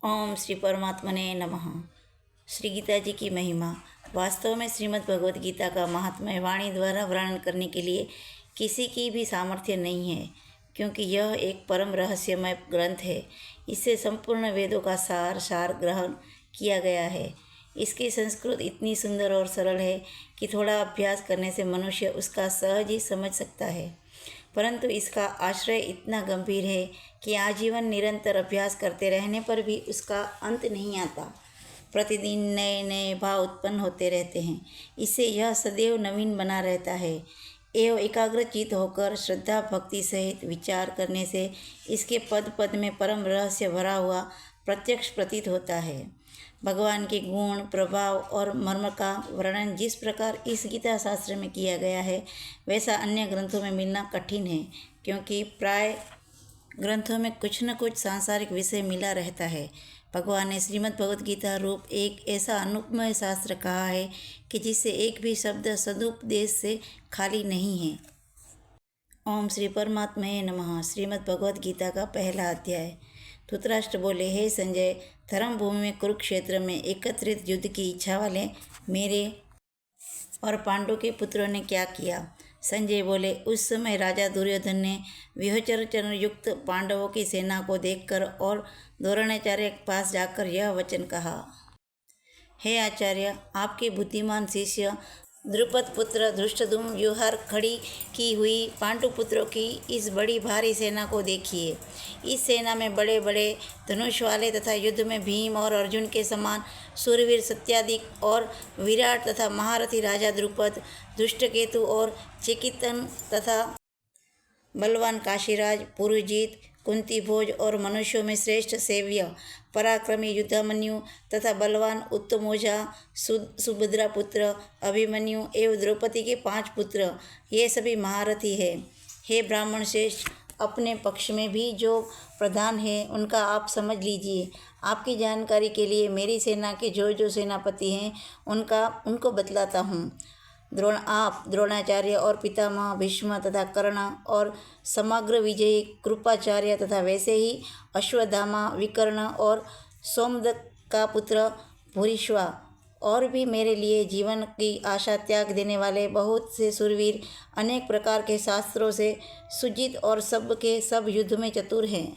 ओम श्री परमात्मने नमः। श्री गीता जी की महिमा। वास्तव में श्रीमद् भगवद गीता का महात्म्य वाणी द्वारा वर्णन करने के लिए किसी की भी सामर्थ्य नहीं है, क्योंकि यह एक परम रहस्यमय ग्रंथ है। इससे संपूर्ण वेदों का सार ग्रहण किया गया है। इसकी संस्कृत इतनी सुंदर और सरल है कि थोड़ा अभ्यास करने से मनुष्य उसका सहज ही समझ सकता है, परंतु इसका आश्रय इतना गंभीर है कि आजीवन निरंतर अभ्यास करते रहने पर भी उसका अंत नहीं आता। प्रतिदिन नए नए भाव उत्पन्न होते रहते हैं। इससे यह सदैव नवीन बना रहता है। एवं एकाग्रचित होकर श्रद्धा भक्ति सहित विचार करने से इसके पद पद में परम रहस्य भरा हुआ प्रत्यक्ष प्रतीत होता है। भगवान के गुण, प्रभाव और मर्म का वर्णन जिस प्रकार इस गीता शास्त्र में किया गया है, वैसा अन्य ग्रंथों में मिलना कठिन है, क्योंकि प्राय ग्रंथों में कुछ न कुछ सांसारिक विषय मिला रहता है। भगवान ने श्रीमद् भगवद गीता रूप एक ऐसा अनुपमय शास्त्र कहा है कि जिससे एक भी शब्द सदुपदेश से खाली नहीं है। ओम श्री परमात्मने नमः। श्रीमद् भगवद गीता का पहला अध्याय। धृतराष्ट्र बोले, हे संजय, धर्म भूमि में कुरुक्षेत्र में एकत्रित युद्ध की इच्छा वाले मेरे और पांडु के पुत्रों ने क्या किया? संजय बोले, उस समय राजा दुर्योधन ने व्यूहचर युक्त पांडवों की सेना को देखकर और द्रोणाचार्य के पास जाकर यह वचन कहा, हे आचार्य, आपके बुद्धिमान शिष्य द्रुपद पुत्र धृष्टद्युम्न व्यूहार खड़ी की हुई पांडुपुत्रों की इस बड़ी भारी सेना को देखिए। इस सेना में बड़े बड़े धनुष वाले तथा युद्ध में भीम और अर्जुन के समान सूरवीर सत्यादिक और विराट तथा महारथी राजा द्रुपद, धृष्टकेतु और चिकितन तथा बलवान काशीराज, पुरुजीत, कुंती भोज और मनुष्यों में श्रेष्ठ सेव्य पराक्रमी युद्धामन्यु तथा बलवान उत्तमोजा, सुभद्रा पुत्र अभिमन्यु एवं द्रौपदी के 5 पुत्र, ये सभी महारथी हैं। हे ब्राह्मण श्रेष्ठ, अपने पक्ष में भी जो प्रधान है उनका आप समझ लीजिए। आपकी जानकारी के लिए मेरी सेना के जो सेनापति हैं उनको बतलाता हूँ। द्रोणाचार्य और पितामह भीष्म तथा कर्ण और समग्र विजयी कृपाचार्य तथा वैसे ही अश्वत्थामा, विकर्ण और सोमदत्त का पुत्र भूरिश्वा और भी मेरे लिए जीवन की आशा त्याग देने वाले बहुत से सुरवीर, अनेक प्रकार के शास्त्रों से सुजित और सब के सब युद्ध में चतुर हैं।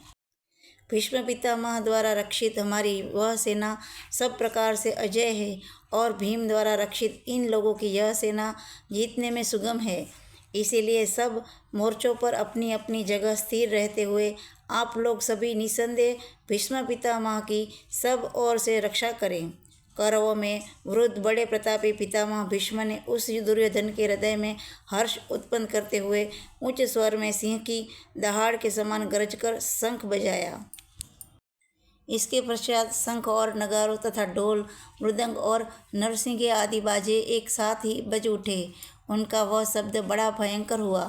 भीष्म पितामह द्वारा रक्षित हमारी वह सेना सब प्रकार से अजय है और भीम द्वारा रक्षित इन लोगों की यह सेना जीतने में सुगम है। इसीलिए सब मोर्चों पर अपनी अपनी जगह स्थिर रहते हुए आप लोग सभी निसंदेह भीष्म पितामह की सब ओर से रक्षा करें। कौरवों में वृद्ध बड़े प्रतापी पितामह भीष्म ने उस दुर्योधन के हृदय में हर्ष उत्पन्न करते हुए उच्च स्वर में सिंह की दहाड़ के समान गरजकर शंख बजाया। इसके पश्चात शंख और नगारों तथा ढोल, मृदंग और नरसिंगे आदि बाजे एक साथ ही बज उठे। उनका वह शब्द बड़ा भयंकर हुआ।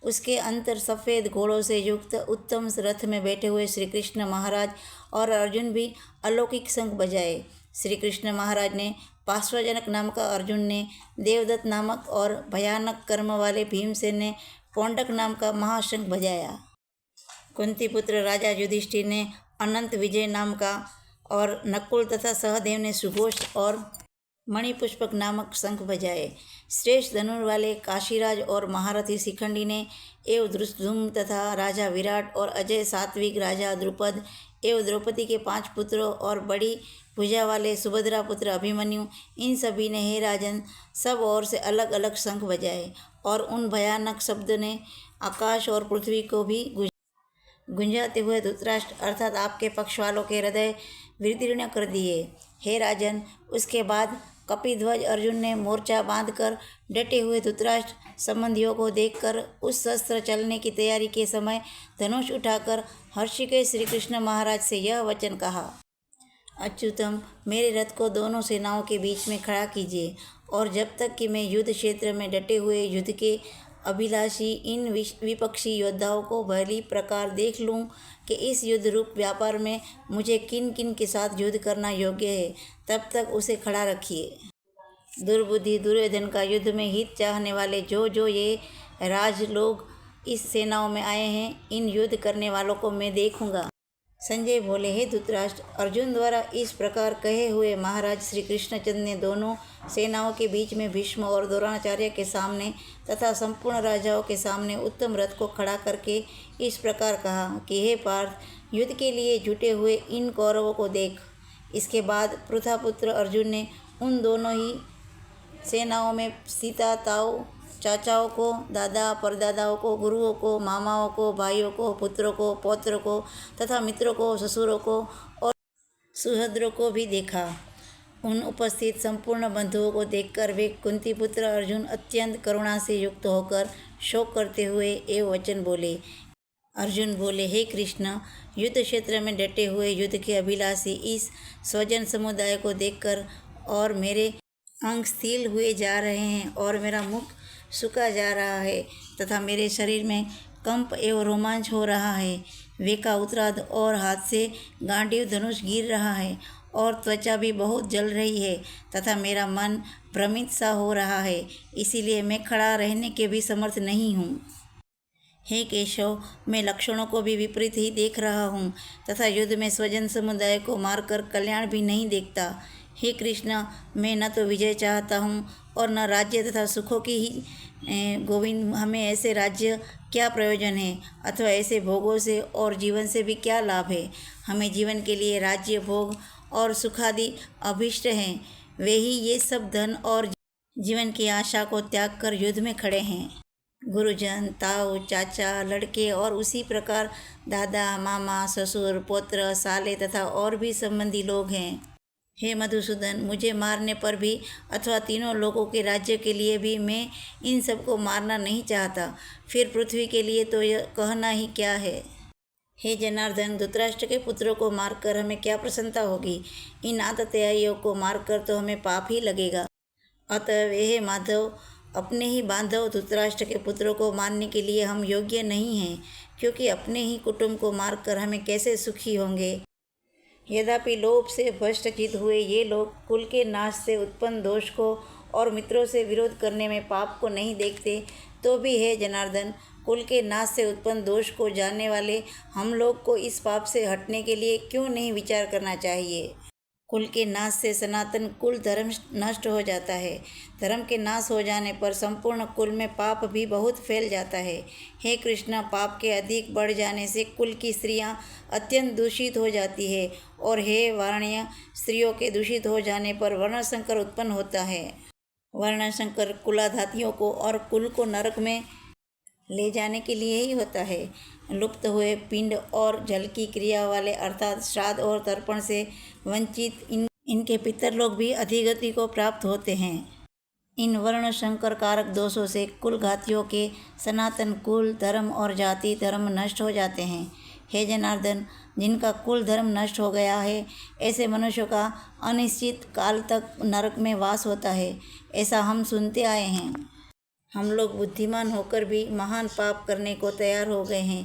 उसके अंतर सफ़ेद घोड़ों से युक्त उत्तम रथ में बैठे हुए श्री कृष्ण महाराज और अर्जुन भी अलौकिक शंख बजाए। श्री कृष्ण महाराज ने पार्श्वजनक नाम का, अर्जुन ने देवदत्त नामक और भयानक कर्म वाले भीमसेन ने पौंडक नाम का महाशंख बजाया। कुंती पुत्र राजा युधिष्ठिर ने अनंत विजय नाम का और नकुल तथा सहदेव ने सुघोष और मणिपुष्पक नामक शंख बजाए। श्रेष्ठ धनुर वाले काशीराज और महारथी शिखंडी ने एवं धृष्टद्युम्न तथा राजा विराट और अजय सात्विक राजा द्रुपद एवं द्रौपदी के 5 पुत्रों और बड़ी भुजा वाले सुभद्रा पुत्र अभिमन्यु, इन सभी ने, हे राजन, सब ओर से अलग अलग शंख बजाए और उन भयानक शब्द ने आकाश और पृथ्वी को भी गुंजाते हुए धृतराष्ट्र अर्थात आपके पक्ष वालों के हृदय विदीर्ण कर दिए। हे राजन, उसके बाद कपिध्वज अर्जुन ने मोर्चा बांधकर डटे हुए धृतराष्ट्र संबंधियों को देखकर उस शस्त्र चलने की तैयारी के समय धनुष उठाकर हर्षिकेश श्री कृष्ण महाराज से यह वचन कहा, अच्युतम, मेरे रथ को दोनों सेनाओं के बीच में खड़ा कीजिए और जब तक कि मैं युद्ध क्षेत्र में डटे हुए युद्ध के अभिलाषी इन विपक्षी योद्धाओं को भली प्रकार देख लूं कि इस युद्ध रूप व्यापार में मुझे किन किन के साथ युद्ध करना योग्य है, तब तक उसे खड़ा रखिए। दुर्बुद्धि दुर्योधन का युद्ध में हित चाहने वाले जो ये राज लोग इस सेनाओं में आए हैं, इन युद्ध करने वालों को मैं देखूंगा। संजय बोले, हे धृतराष्ट्र, अर्जुन द्वारा इस प्रकार कहे हुए महाराज श्री कृष्णचंद्र ने दोनों सेनाओं के बीच में भीष्म और द्रोणाचार्य के सामने तथा संपूर्ण राजाओं के सामने उत्तम रथ को खड़ा करके इस प्रकार कहा कि हे पार्थ, युद्ध के लिए जुटे हुए इन कौरवों को देख। इसके बाद पृथापुत्र अर्जुन ने उन दोनों ही सेनाओं में सीता, ताऊ, चाचाओं को, दादा, परदादाओं को, गुरुओं को, मामाओं को, भाइयों को, पुत्रों को, पौत्रों को तथा मित्रों को, ससुरों को और सुहृदों को भी देखा। उन उपस्थित संपूर्ण बंधुओं को देखकर वे कुंती पुत्र अर्जुन अत्यंत करुणा से युक्त होकर शोक करते हुए एवं वचन बोले। अर्जुन बोले, हे कृष्ण, युद्ध क्षेत्र में डटे हुए युद्ध के अभिलाषी इस स्वजन समुदाय को देखकर और मेरे अंग स्थिर हुए जा रहे हैं और मेरा मुख सूखा जा रहा है तथा मेरे शरीर में कंप एवं रोमांच हो रहा है। वेका उत्तराद और हाथ से गांडीव धनुष गिर रहा है और त्वचा भी बहुत जल रही है तथा मेरा मन भ्रमित सा हो रहा है, इसीलिए मैं खड़ा रहने के भी समर्थ नहीं हूँ। हे केशव, मैं लक्षणों को भी विपरीत ही देख रहा हूँ तथा युद्ध में स्वजन समुदाय को मारकर कल्याण भी नहीं देखता। हे कृष्ण, मैं न तो विजय चाहता हूँ और न राज्य तथा सुखों की ही गोविंद, हमें ऐसे राज्य क्या प्रयोजन है अथवा ऐसे भोगों से और जीवन से भी क्या लाभ है। हमें जीवन के लिए राज्य, भोग और सुखादि अभीष्ट हैं। वे ही ये सब धन और जीवन की आशा को त्याग कर युद्ध में खड़े हैं। गुरुजन, ताऊ, चाचा, लड़के और उसी प्रकार दादा, मामा, ससुर, पौत्र, साले तथा और भी संबंधी लोग हैं। हे मधुसूदन, मुझे मारने पर भी अथवा तीनों लोगों के राज्य के लिए भी मैं इन सबको मारना नहीं चाहता। फिर पृथ्वी के लिए तो यह कहना ही क्या है। हे जनार्दन, धृतराष्ट्र के पुत्रों को मारकर हमें क्या प्रसन्नता होगी। इन आतताइयों को मारकर तो हमें पाप ही लगेगा। अतः हे माधव, अपने ही बांधव धृतराष्ट्र के पुत्रों को मारने के लिए हम योग्य नहीं हैं, क्योंकि अपने ही कुटुंब को मारकर हमें कैसे सुखी होंगे। यद्यपि लोभ से भ्रष्टचित हुए ये लोग कुल के नाश से उत्पन्न दोष को और मित्रों से विरोध करने में पाप को नहीं देखते, तो भी हे जनार्दन, कुल के नाश से उत्पन्न दोष को जानने वाले हम लोग को इस पाप से हटने के लिए क्यों नहीं विचार करना चाहिए। कुल के नाश से सनातन कुल धर्म नष्ट हो जाता है। धर्म के नाश हो जाने पर संपूर्ण कुल में पाप भी बहुत फैल जाता है। हे कृष्ण, पाप के अधिक बढ़ जाने से कुल की स्त्रियां अत्यंत दूषित हो जाती है और हे वारण्य, स्त्रियों के दूषित हो जाने पर वर्णशंकर उत्पन्न होता है। वर्णशंकर कुलाधातियों को और कुल को नरक में ले जाने के लिए ही होता है। लुप्त हुए पिंड और जल की क्रिया वाले अर्थात श्राद्ध और तर्पण से वंचित इनके पितर लोग भी अधिगति को प्राप्त होते हैं। इन वर्ण शंकर कारक दोषों से कुलघातियों के सनातन कुल, धर्म और जाति धर्म नष्ट हो जाते हैं। हे जनार्दन, जिनका कुल धर्म नष्ट हो गया है, ऐसे मनुष्यों का अनिश्चित काल तक नरक में वास होता है, ऐसा हम सुनते आए हैं। हम लोग बुद्धिमान होकर भी महान पाप करने को तैयार हो गए हैं,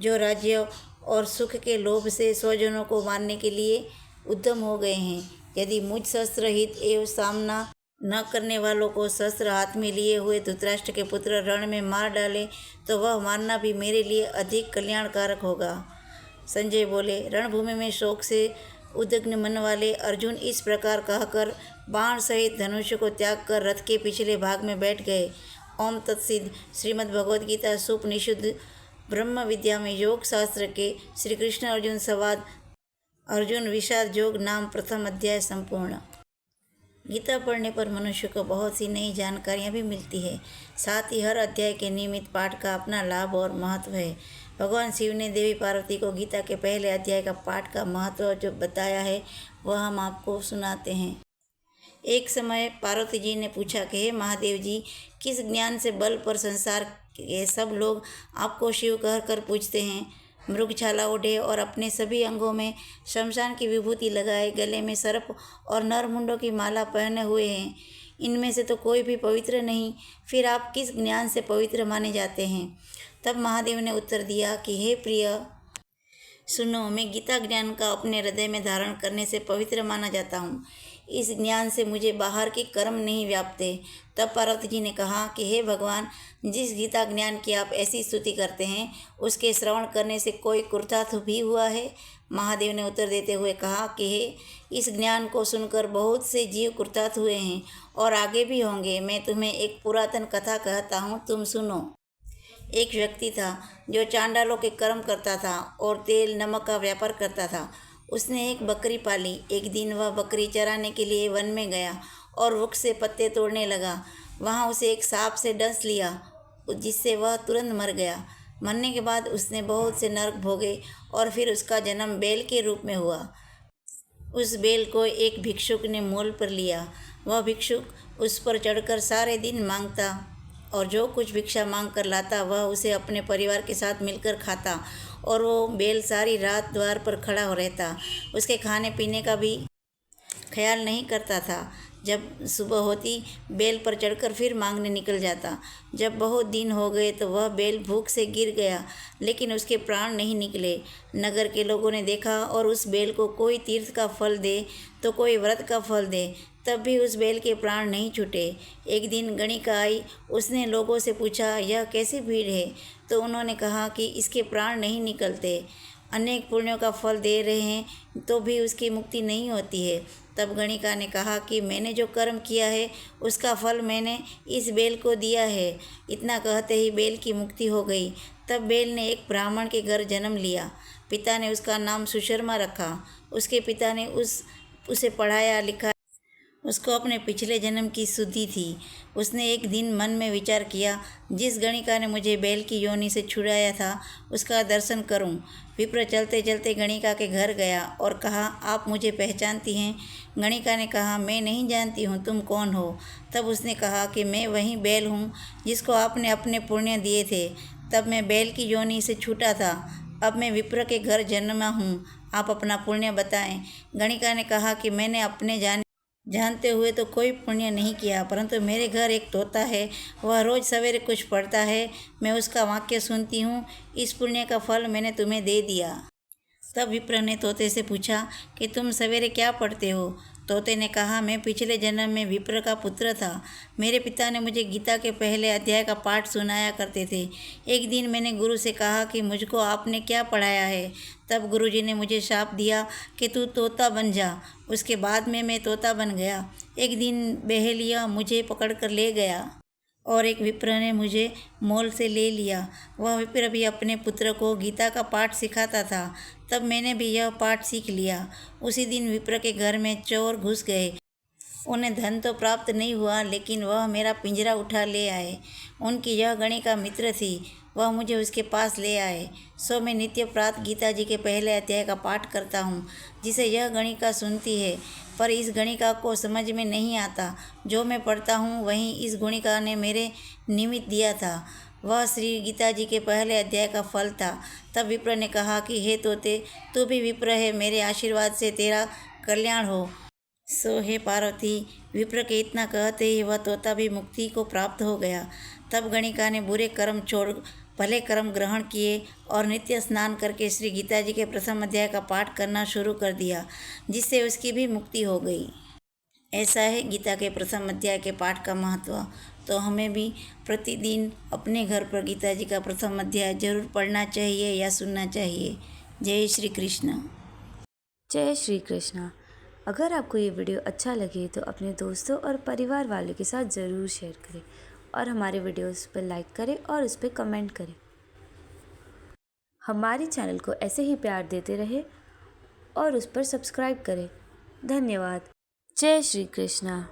जो राज्य और सुख के लोभ से स्वजनों को मारने के लिए उद्यम हो गए हैं। यदि मुझ शस्त्रहित एवं सामना न करने वालों को शस्त्र हाथ में लिए हुए धृतराष्ट्र के पुत्र रण में मार डाले, तो वह मारना भी मेरे लिए अधिक कल्याणकारक होगा। संजय बोले, रणभूमि में शोक से उद्विग्न मन वाले अर्जुन इस प्रकार कहकर बाण सहित धनुष को त्याग कर रथ के पिछले भाग में बैठ गए। ओम तत्सिद्ध। श्रीमद्भगवद्गीता सुपनिषद ब्रह्म विद्या में योग शास्त्र के श्री कृष्ण अर्जुन संवाद अर्जुन विषाद योग नाम प्रथम अध्याय संपूर्ण। गीता पढ़ने पर मनुष्य को बहुत सी नई जानकारियाँ भी मिलती है। साथ ही हर अध्याय के नियमित पाठ का अपना लाभ और महत्व है। भगवान शिव ने देवी पार्वती को गीता के पहले अध्याय का पाठ का महत्व जो बताया है, वह हम आपको सुनाते हैं। एक समय पार्वती जी ने पूछा कि हे महादेव जी, किस ज्ञान से बल पर संसार के सब लोग आपको शिव कहकर पूछते हैं। मृगछाला ओढ़े और अपने सभी अंगों में शमशान की विभूति लगाए, गले में सर्प और नरमुंडों की माला पहने हुए हैं। इनमें से तो कोई भी पवित्र नहीं, फिर आप किस ज्ञान से पवित्र माने जाते हैं। तब महादेव ने उत्तर दिया कि हे प्रिय, सुनो, मैं गीता ज्ञान का अपने हृदय में धारण करने से पवित्र माना जाता हूँ। इस ज्ञान से मुझे बाहर के कर्म नहीं व्यापते। तब पार्वती जी ने कहा कि हे भगवान, जिस गीता ज्ञान की आप ऐसी स्तुति करते हैं, उसके श्रवण करने से कोई कृतार्थ भी हुआ है? महादेव ने उत्तर देते हुए कहा कि हे, इस ज्ञान को सुनकर बहुत से जीव कृतार्थ हुए हैं और आगे भी होंगे। मैं तुम्हें एक पुरातन कथा कहता हूँ, तुम सुनो। एक व्यक्ति था जो चांडालों के कर्म करता था और तेल नमक का व्यापार करता था। उसने एक बकरी पाली। एक दिन वह बकरी चराने के लिए वन में गया और वृक्ष से पत्ते तोड़ने लगा। वहाँ उसे एक सांप से डस लिया, जिससे वह तुरंत मर गया। मरने के बाद उसने बहुत से नरक भोगे और फिर उसका जन्म बैल के रूप में हुआ। उस बैल को एक भिक्षुक ने मोल पर लिया। वह भिक्षुक उस पर चढ़कर सारे दिन मांगता और जो कुछ भिक्षा मांग कर लाता वह उसे अपने परिवार के साथ मिलकर खाता, और वो बैल सारी रात द्वार पर खड़ा हो रहता, उसके खाने पीने का भी ख्याल नहीं करता था। जब सुबह होती, बैल पर चढ़कर फिर मांगने निकल जाता। जब बहुत दिन हो गए तो वह बैल भूख से गिर गया, लेकिन उसके प्राण नहीं निकले। नगर के लोगों ने देखा और उस बैल को कोई तीर्थ का फल दे तो कोई व्रत का फल दे, तब भी उस बैल के प्राण नहीं छूटे। एक दिन गणिका आई। उसने लोगों से पूछा, यह कैसी भीड़ है? तो उन्होंने कहा कि इसके प्राण नहीं निकलते, अनेक पुण्यों का फल दे रहे हैं तो भी उसकी मुक्ति नहीं होती है। तब गणिका ने कहा कि मैंने जो कर्म किया है उसका फल मैंने इस बैल को दिया है। इतना कहते ही बैल की मुक्ति हो गई। तब बैल ने एक ब्राह्मण के घर जन्म लिया। पिता ने उसका नाम सुशर्मा रखा। उसके पिता ने उसे पढ़ाया लिखा। उसको अपने पिछले जन्म की सुधि थी। उसने एक दिन मन में विचार किया, जिस गणिका ने मुझे बैल की योनि से छुड़ाया था उसका दर्शन करूं। विप्र चलते चलते गणिका के घर गया और कहा, आप मुझे पहचानती हैं? गणिका ने कहा, मैं नहीं जानती हूँ, तुम कौन हो? तब उसने कहा कि मैं वही बैल हूँ जिसको आपने अपने पुण्य दिए थे। तब मैं बैल की योनि से छूटा था। अब मैं विप्र के घर जन्मा हूँ। आप अपना पुण्य बताएं। गणिका ने कहा कि मैंने अपने जानते हुए तो कोई पुण्य नहीं किया, परंतु मेरे घर एक तोता है, वह रोज़ सवेरे कुछ पढ़ता है, मैं उसका वाक्य सुनती हूँ। इस पुण्य का फल मैंने तुम्हें दे दिया। तब विप्र ने तोते से पूछा कि तुम सवेरे क्या पढ़ते हो? तोते ने कहा, मैं पिछले जन्म में विप्र का पुत्र था। मेरे पिता ने मुझे गीता के पहले अध्याय का पाठ सुनाया करते थे। एक दिन मैंने गुरु से कहा कि मुझको आपने क्या पढ़ाया है? तब गुरुजी ने मुझे शाप दिया कि तू तोता बन जा। उसके बाद में मैं तोता बन गया। एक दिन बहेलिया मुझे पकड़ कर ले गया और एक विप्र ने मुझे मोल से ले लिया। वह विप्र भी अपने पुत्र को गीता का पाठ सिखाता था। तब मैंने भी यह पाठ सीख लिया। उसी दिन विप्र के घर में चोर घुस गए। उन्हें धन तो प्राप्त नहीं हुआ, लेकिन वह मेरा पिंजरा उठा ले आए। उनकी यह गणिका मित्र थी, वह मुझे उसके पास ले आए। सो मैं नित्य प्रातः गीता जी के पहले अध्याय का पाठ करता हूँ, जिसे यह गणिका सुनती है। पर इस गणिका को समझ में नहीं आता। जो मैं पढ़ता हूँ वही इस गणिका ने मेरे निमित्त दिया था। वह श्री गीता जी के पहले अध्याय का फल था। तब विप्र ने कहा कि हे तोते, तू भी विप्र है, मेरे आशीर्वाद से तेरा कल्याण हो। सो हे पार्वती, विप्र के इतना कहते ही वह तोता भी मुक्ति को प्राप्त हो गया। तब गणिका ने बुरे कर्म छोड़ भले कर्म ग्रहण किए और नित्य स्नान करके श्री गीता जी के प्रथम अध्याय का पाठ करना शुरू कर दिया, जिससे उसकी भी मुक्ति हो गई। ऐसा है गीता के प्रथम अध्याय के पाठ का महत्व। तो हमें भी प्रतिदिन अपने घर पर गीता जी का प्रथम अध्याय जरूर पढ़ना चाहिए या सुनना चाहिए। जय श्री कृष्ण। जय श्री कृष्णा। अगर आपको ये वीडियो अच्छा लगे तो अपने दोस्तों और परिवार वालों के साथ ज़रूर शेयर करें और हमारे वीडियोस पर लाइक करें और उस पर कमेंट करें। हमारे चैनल को ऐसे ही प्यार देते रहे और उस पर सब्सक्राइब करें। धन्यवाद। जय श्री कृष्णा।